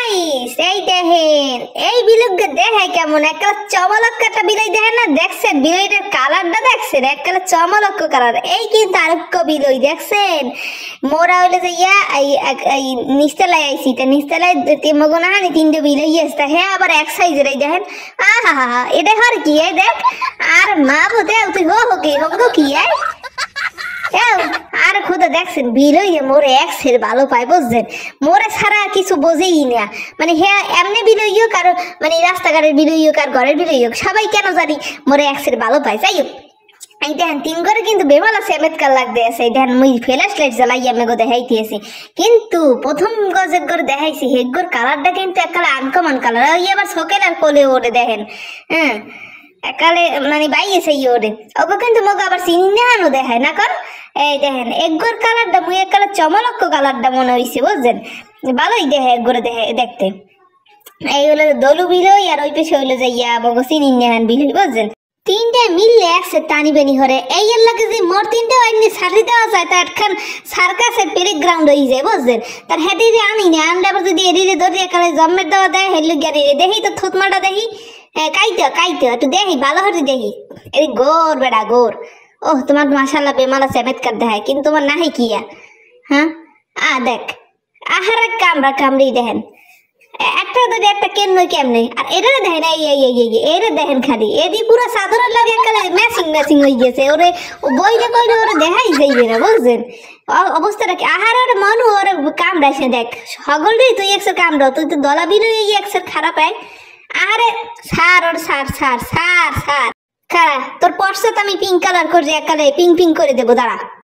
guys এই দেখেন এই বিলুকে দেখাই কেমন একটা চমলক্ক একটা বিলাই দেখেন না দেখছেন বিলাইটার কালারটা দেখছেন একটা চমলক্ক কালার এই কিন্তু আরেক বিলই দেখছেন মোরা হইলে যে ইয়া এই নিচতলায় আইছি তা নিচতলায় মগনা হানি তিনটে বিলাই আসতে হ্যাঁ আবার এক সাইজের এই দেখেন আহা এটা হর কি এই দেখ আর মা বতে তুই হো কি আর খুদা দেখছেন বিলই মোরে এক্সের ভালো পায় বুঝছেন মোরে ছাড়া কিছু বোঝেই না মানে হ্যাঁ এমনি বিলই হোক আর মানে রাস্তাঘাটের বিলই হোক আর ঘরের বিলই হোক সবাই কেন জানি মোরে এক্সের ভালো পায় যাই হোক এই দেখেন তিন করে কিন্তু বেমালা সেমেতকার লাগতে আছে এই দেখেন মুই ফ্ল্যাশ লাইট জ্বালাই আমি গো দেখাইতেছি কিন্তু প্রথম গজের করে দেখাইছি হেগর কালারটা কিন্তু এককালে আনকমন কালার ওই আবার সকেল আর কোলে ওরে দেখেন হ্যাঁ একালে মানে বাইয়েছে ওরে ওকে কিন্তু মোকে আবার চিনি না দেখায় না কর এই দেখেন একগর কালারটা মুই এককালে চমলক্ক কালারটা মনে হইছে বুঝছেন ভালোই দেখে একগরে দেখতে এই হলো দলু বিলই আর ওই পেছে হইলো যে ইয়া মগো চিনি নেহান বিলই বুঝছেন তিনটে মিললে একসে টানি বেনি হরে এই এর লাগে যে মোর তিনটে এমনি ছাড়ি দেওয়া যায় তা একখান সার্কাসের প্লে গ্রাউন্ড হয়ে যায় বুঝছেন তার হেঁটে আনি না আনলে আবার যদি এদিকে ধরে এখানে জম্মের দেওয়া দেয় হেলু গিয়ে দেখি তো থুতমাটা দেখি কাইতে একটু দেখি ভালো হতে দেখি এই গোর বেড়া গোর ওহ তোমার মাশাআল্লাহ বেমালা চমৎকার দেখায় কিন্তু তোমার নাহি কিয়া হ্যাঁ দেখ আহারে কামড়ি দেখেন একটা যদি একটা কেমনে আর এটা দেখেন এটা দেখেন খালি এদি পুরো সাধারণ লাগে একালে ম্যাচিং হয়ে গেছে ওরে বইলে কইলে ওরে দেখাই যাইবে না বুঝছেন অবস্থাটা কি আহার ওরে মনু ওরে কামড়াইছে দেখ সকল রে তুই একসের কামড়াও তুই তো দলা বিলো একসের খারাপ হয় আরে সার ওর সার খারা তোর পর্সে তো আমি পিঙ্ক কালার করে একালে পিঙ্ক করে দেবো দাঁড়া